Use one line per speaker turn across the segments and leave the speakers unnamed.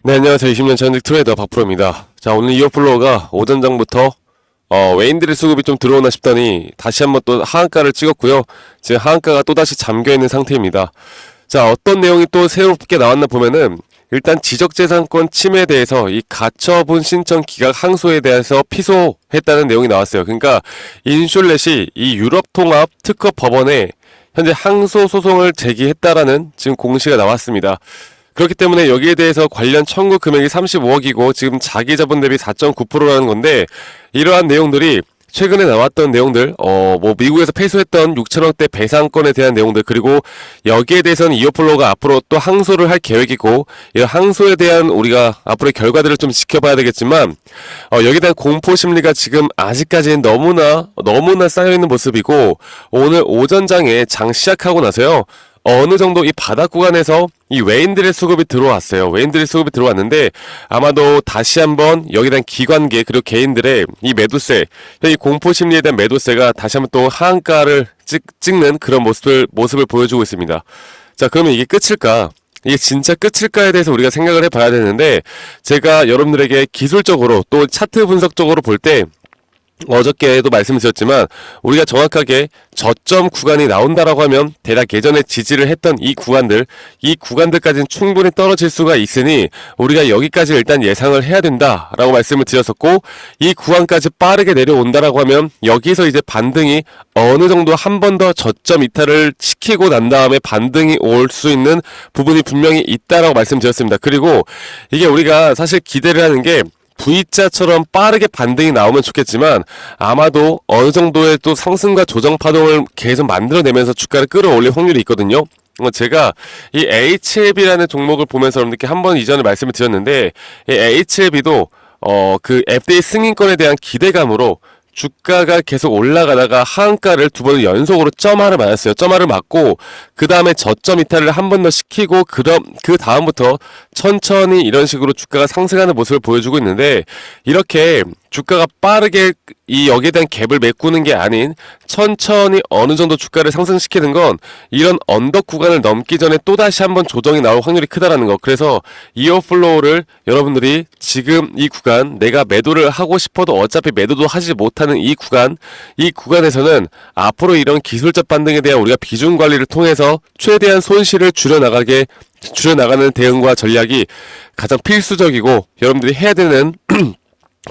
네, 안녕하세요. 20년 전직 트레이더 박프로입니다. 자, 오늘 이어플로어가 오전장부터 외인들의 수급이 좀 들어오나 싶더니 다시 한번 또 하한가를 찍었고요. 지금 하한가가 또다시 잠겨있는 상태입니다. 자, 어떤 내용이 또 새롭게 나왔나 보면은 일단 지적재산권 침해에 대해서 이 가처분 신청 기각 항소에 대해서 피소했다는 내용이 나왔어요. 그러니까 인슐렛이 이 유럽통합 특허 법원에 현재 항소 소송을 제기했다라는 지금 공시가 나왔습니다. 그렇기 때문에 여기에 대해서 관련 청구 금액이 35억이고 지금 자기 자본 대비 4.9%라는 건데, 이러한 내용들이 최근에 나왔던 내용들, 미국에서 패소했던 6천억대 배상권에 대한 내용들, 그리고 여기에 대해서는 이어플로우가 앞으로 또 항소를 할 계획이고, 이 항소에 대한 우리가 앞으로의 결과들을 좀 지켜봐야 되겠지만, 여기에 대한 공포 심리가 지금 아직까지는 너무나 쌓여있는 모습이고, 오늘 오전장에 장 시작하고 나서요, 어느 정도 이 바닥 구간에서 이 외인들의 수급이 들어왔어요. 외인들의 수급이 들어왔는데 아마도 다시 한번 여기에 대한 기관계 그리고 개인들의 이 매도세, 이 공포 심리에 대한 매도세가 다시 한번 또 하한가를 찍는 그런 모습을 보여주고 있습니다. 자, 그러면 이게 끝일까? 이게 진짜 끝일까에 대해서 우리가 생각을 해봐야 되는데, 제가 여러분들에게 기술적으로 또 차트 분석적으로 볼때 어저께도 말씀드렸지만 우리가 정확하게 저점 구간이 나온다라고 하면 대략 예전에 지지를 했던 이 구간들까지는 충분히 떨어질 수가 있으니 우리가 여기까지 일단 예상을 해야 된다라고 말씀을 드렸었고, 이 구간까지 빠르게 내려온다라고 하면 여기서 이제 반등이 어느 정도 한 번 더 저점 이탈을 시키고 난 다음에 반등이 올 수 있는 부분이 분명히 있다라고 말씀드렸습니다. 그리고 이게 우리가 사실 기대를 하는 게 V자처럼 빠르게 반등이 나오면 좋겠지만 아마도 어느 정도의 또 상승과 조정 파동을 계속 만들어내면서 주가를 끌어올릴 확률이 있거든요. 제가 이 HLB라는 종목을 보면서 여러분들께 한 번 이전에 말씀을 드렸는데, 이 HLB도 그 FDA 승인권에 대한 기대감으로 주가가 계속 올라가다가 하한가를 두 번 연속으로 점화를 맞았어요. 점화를 맞고 그 다음에 저점 이탈을 한 번 더 시키고 그 다음부터 천천히 이런 식으로 주가가 상승하는 모습을 보여주고 있는데, 이렇게 주가가 빠르게 여기에 대한 갭을 메꾸는 게 아닌 천천히 어느 정도 주가를 상승시키는 건 이런 언덕 구간을 넘기 전에 또다시 한번 조정이 나올 확률이 크다라는 거. 그래서 이어플로우를 여러분들이 지금 이 구간, 내가 매도를 하고 싶어도 어차피 매도도 하지 못하는 이 구간에서는 앞으로 이런 기술적 반등에 대한 우리가 비중 관리를 통해서 최대한 손실을 줄여나가는 대응과 전략이 가장 필수적이고 여러분들이 해야 되는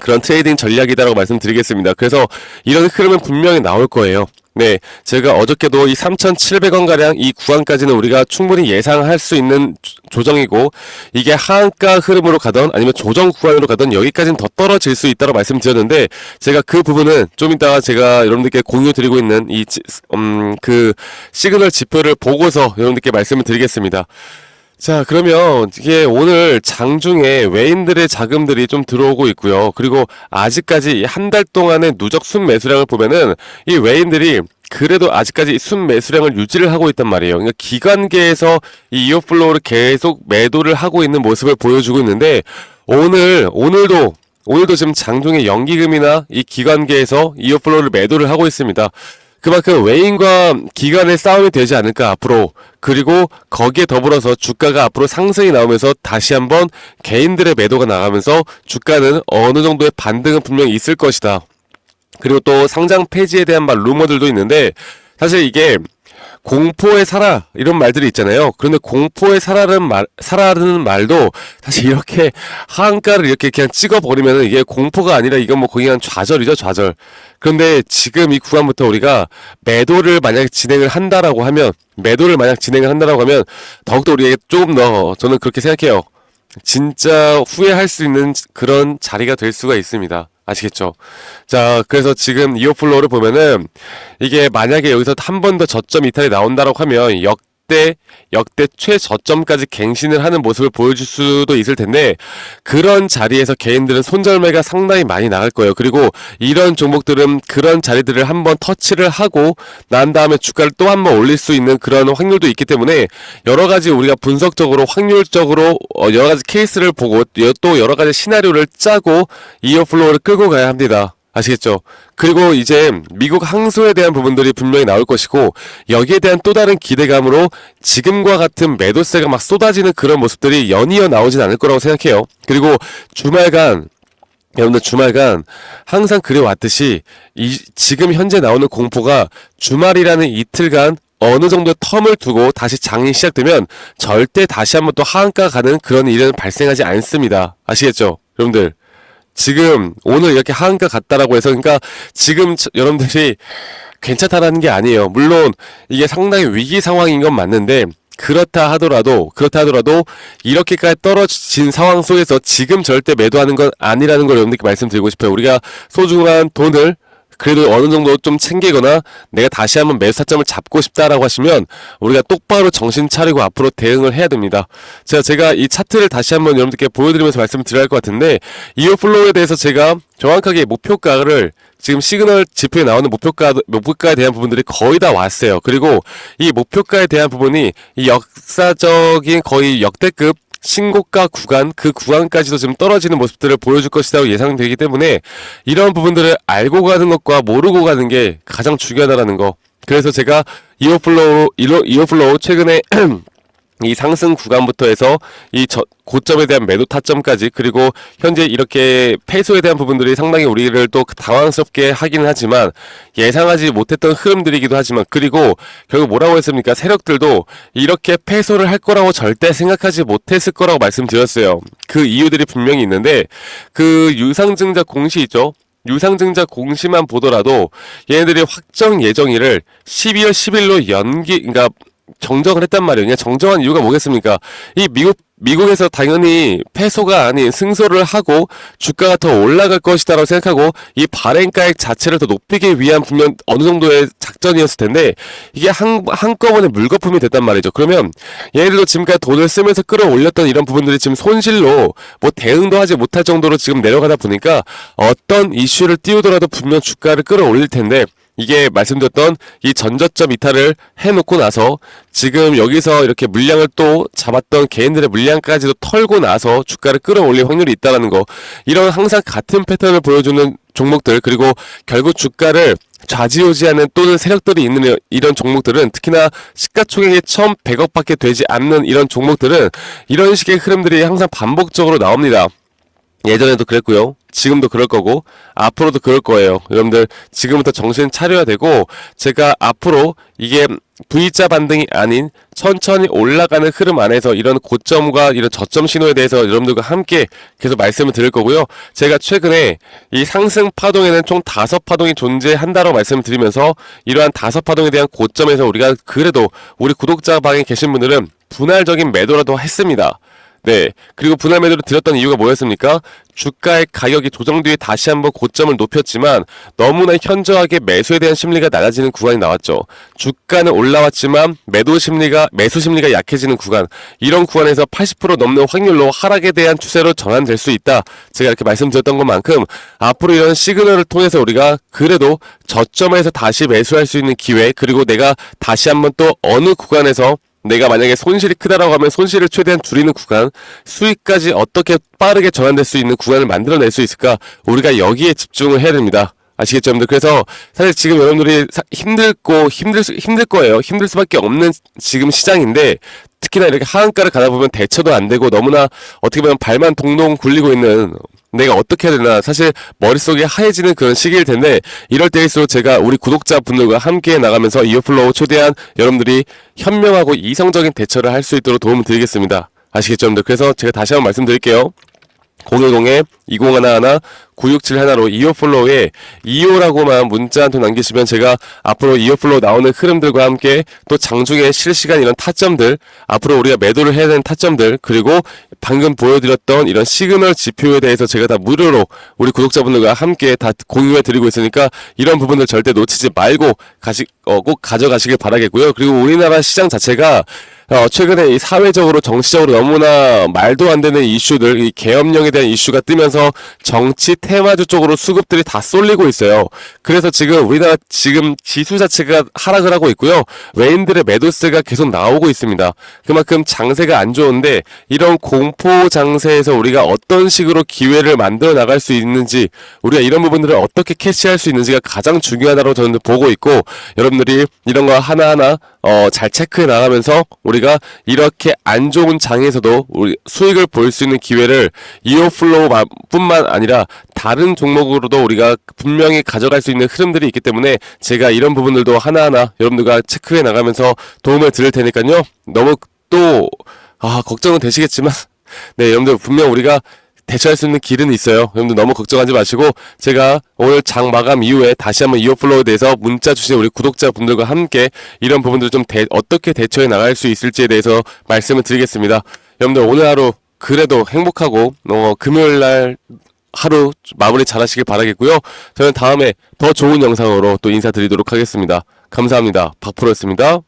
그런 트레이딩 전략이다라고 말씀드리겠습니다. 그래서 이런 흐름은 분명히 나올 거예요. 네, 제가 어저께도 이 3,700원가량 이 구간까지는 우리가 충분히 예상할 수 있는 조정이고, 이게 하한가 흐름으로 가던 아니면 조정 구간으로 가던 여기까지는 더 떨어질 수 있다고 말씀드렸는데, 제가 그 부분은 좀 이따가 제가 여러분들께 공유 드리고 있는 그 시그널 지표를 보고서 여러분들께 말씀을 드리겠습니다. 자, 그러면 이게 오늘 장중에 외인들의 자금들이 좀 들어오고 있고요. 그리고 아직까지 한 달 동안의 누적 순매수량을 보면은 이 외인들이 그래도 아직까지 순매수량을 유지를 하고 있단 말이에요. 그러니까 기관계에서 이 이어플로우를 계속 매도를 하고 있는 모습을 보여주고 있는데, 오늘도 지금 장중에 연기금이나 이 기관계에서 이어플로우를 매도를 하고 있습니다. 그만큼 외인과 기관의 싸움이 되지 않을까 앞으로. 그리고 거기에 더불어서 주가가 앞으로 상승이 나오면서 다시 한번 개인들의 매도가 나가면서 주가는 어느 정도의 반등은 분명히 있을 것이다. 그리고 또 상장 폐지에 대한 루머들도 있는데, 사실 이게 공포에 살아 이런 말들이 있잖아요. 그런데 공포에 살아라는 말도 사실 이렇게 하한가를 이렇게 그냥 찍어버리면 이게 공포가 아니라 이건 뭐 거의 한 좌절이죠, 좌절. 그런데 지금 이 구간부터 우리가 매도를 만약에 진행을 한다라고 하면 더욱더 우리에게 조금 더, 저는 그렇게 생각해요, 진짜 후회할 수 있는 그런 자리가 될 수가 있습니다. 아시겠죠? 자, 그래서 지금 이어플로우를 보면은 이게 만약에 여기서 한 번 더 저점 이탈이 나온다라고 하면 역대 최저점까지 갱신을 하는 모습을 보여줄 수도 있을 텐데, 그런 자리에서 개인들은 손절매가 상당히 많이 나갈 거예요. 그리고 이런 종목들은 그런 자리들을 한번 터치를 하고 난 다음에 주가를 또 한번 올릴 수 있는 그런 확률도 있기 때문에, 여러 가지 우리가 분석적으로 확률적으로 여러 가지 케이스를 보고 또 여러 가지 시나리오를 짜고 이어플로우를 끌고 가야 합니다. 아시겠죠? 그리고 이제 미국 항소에 대한 부분들이 분명히 나올 것이고 여기에 대한 또 다른 기대감으로 지금과 같은 매도세가 막 쏟아지는 그런 모습들이 연이어 나오진 않을 거라고 생각해요. 그리고 여러분들 주말간 항상 그래왔듯이 지금 현재 나오는 공포가 주말이라는 이틀간 어느 정도의 텀을 두고 다시 장이 시작되면 절대 다시 한번 또 하한가 가는 그런 일은 발생하지 않습니다. 아시겠죠? 여러분들. 지금 오늘 이렇게 하한가 갔다라고 해서 그러니까 지금 여러분들이 괜찮다라는 게 아니에요. 물론 이게 상당히 위기 상황인 건 맞는데 그렇다 하더라도 이렇게까지 떨어진 상황 속에서 지금 절대 매도하는 건 아니라는 걸 여러분들께 말씀드리고 싶어요. 우리가 소중한 돈을 그래도 어느 정도 좀 챙기거나 내가 다시 한번 매수 타점을 잡고 싶다라고 하시면 우리가 똑바로 정신 차리고 앞으로 대응을 해야 됩니다. 제가 이 차트를 다시 한번 여러분들께 보여드리면서 말씀을 드려야 할 것 같은데 이어 플로우에 대해서 제가 정확하게 목표가를 지금 시그널 지표에 나오는 목표가에 대한 부분들이 거의 다 왔어요. 그리고 이 목표가에 대한 부분이 이 역사적인 거의 역대급 신고가 구간, 그 구간까지도 지금 떨어지는 모습들을 보여줄 것이라고 예상되기 때문에 이런 부분들을 알고 가는 것과 모르고 가는 게 가장 중요하다는 거. 그래서 제가 이어플로우 최근에 이 상승 구간부터 해서 고점에 대한 매도 타점까지 그리고 현재 이렇게 패소에 대한 부분들이 상당히 우리를 또 당황스럽게 하기는 하지만 예상하지 못했던 흐름들이기도 하지만 그리고 결국 뭐라고 했습니까? 세력들도 이렇게 패소를 할 거라고 절대 생각하지 못했을 거라고 말씀드렸어요. 그 이유들이 분명히 있는데 그 유상증자 공시 있죠? 유상증자 공시만 보더라도 얘네들이 확정 예정일을 12월 10일로 그러니까 정정을 했단 말이에요. 그냥 정정한 이유가 뭐겠습니까? 이 미국에서 당연히 패소가 아닌 승소를 하고 주가가 더 올라갈 것이다라고 생각하고 이 발행가액 자체를 더 높이기 위한 분명 어느 정도의 작전이었을 텐데 이게 한꺼번에 물거품이 됐단 말이죠. 그러면 얘네들도 지금까지 돈을 쓰면서 끌어올렸던 이런 부분들이 지금 손실로 뭐 대응도 하지 못할 정도로 지금 내려가다 보니까 어떤 이슈를 띄우더라도 분명 주가를 끌어올릴 텐데 이게 말씀드렸던 이 전저점 이탈을 해놓고 나서 지금 여기서 이렇게 물량을 또 잡았던 개인들의 물량까지도 털고 나서 주가를 끌어올릴 확률이 있다는 거. 이런 항상 같은 패턴을 보여주는 종목들 그리고 결국 주가를 좌지우지하는 또는 세력들이 있는 이런 종목들은 특히나 시가총액이 1,100억밖에 되지 않는 이런 종목들은 이런 식의 흐름들이 항상 반복적으로 나옵니다. 예전에도 그랬고요. 지금도 그럴 거고 앞으로도 그럴 거예요. 여러분들 지금부터 정신 차려야 되고 제가 앞으로 이게 V자 반등이 아닌 천천히 올라가는 흐름 안에서 이런 고점과 이런 저점 신호에 대해서 여러분들과 함께 계속 말씀을 드릴 거고요. 제가 최근에 이 상승 파동에는 총 5파동이 존재한다고 말씀을 드리면서 이러한 5파동에 대한 고점에서 우리가 그래도 우리 구독자 방에 계신 분들은 분할적인 매도라도 했습니다. 네. 그리고 분할 매도를 드렸던 이유가 뭐였습니까? 주가의 가격이 조정 뒤에 다시 한번 고점을 높였지만 너무나 현저하게 매수에 대한 심리가 낮아지는 구간이 나왔죠. 주가는 올라왔지만 매수 심리가 약해지는 구간. 이런 구간에서 80% 넘는 확률로 하락에 대한 추세로 전환될 수 있다. 제가 이렇게 말씀드렸던 것만큼 앞으로 이런 시그널을 통해서 우리가 그래도 저점에서 다시 매수할 수 있는 기회 그리고 내가 다시 한번 또 어느 구간에서 내가 만약에 손실이 크다라고 하면 손실을 최대한 줄이는 구간, 수익까지 어떻게 빠르게 전환될 수 있는 구간을 만들어낼 수 있을까? 우리가 여기에 집중을 해야 됩니다. 아시겠죠, 여러분들? 그래서 사실 지금 여러분들이 힘들 거예요. 힘들 수밖에 없는 지금 시장인데 특히나 이렇게 하한가를 가다 보면 대처도 안 되고 너무나 어떻게 보면 발만 동동 굴리고 있는 내가 어떻게 해야 되나 사실 머릿속이 하얘지는 그런 시기일 텐데 이럴 때일수록 제가 우리 구독자분들과 함께 나가면서 이어플로우 최대한 여러분들이 현명하고 이성적인 대처를 할 수 있도록 도움을 드리겠습니다. 아시겠죠, 여러분들? 그래서 제가 다시 한번 말씀드릴게요. 010-2011-9671로 이어플로우에 2호라고만 문자 한 통 남기시면 제가 앞으로 이어플로우 나오는 흐름들과 함께 또 장중에 실시간 이런 타점들 앞으로 우리가 매도를 해야 되는 타점들 그리고 방금 보여드렸던 이런 시그널 지표에 대해서 제가 다 무료로 우리 구독자분들과 함께 다 공유해 드리고 있으니까 이런 부분들 절대 놓치지 말고 꼭 가져가시길 바라겠고요. 그리고 우리나라 시장 자체가 최근에 이 사회적으로 정치적으로 너무나 말도 안 되는 이슈들, 이 계엄령에 대한 이슈가 뜨면서 정치 테마주 쪽으로 수급들이 다 쏠리고 있어요. 그래서 지금 우리나라 지금 지수 자체가 하락을 하고 있고요. 외인들의 매도세가 계속 나오고 있습니다. 그만큼 장세가 안 좋은데 이런 공포 장세에서 우리가 어떤 식으로 기회를 만들어 나갈 수 있는지, 우리가 이런 부분들을 어떻게 캐치할 수 있는지가 가장 중요하다고 저는 보고 있고, 여러분들이 이런 거 하나하나 잘 체크해 나가면서 우리가 이렇게 안 좋은 장에서도 우리 수익을 볼 수 있는 기회를 이오플로우 뿐만 아니라 다른 종목으로도 우리가 분명히 가져갈 수 있는 흐름들이 있기 때문에 제가 이런 부분들도 하나하나 여러분들과 체크해 나가면서 도움을 드릴 테니까요. 너무 또 걱정은 되시겠지만 네, 여러분들 분명 우리가 대처할 수 있는 길은 있어요. 여러분들 너무 걱정하지 마시고, 제가 오늘 장 마감 이후에 다시 한번 이어플로우에 대해서 문자 주신 우리 구독자분들과 함께 이런 부분들 좀 어떻게 대처해 나갈 수 있을지에 대해서 말씀을 드리겠습니다. 여러분들 오늘 하루 그래도 행복하고 금요일 날 하루 마무리 잘 하시길 바라겠고요. 저는 다음에 더 좋은 영상으로 또 인사드리도록 하겠습니다. 감사합니다. 박프로였습니다.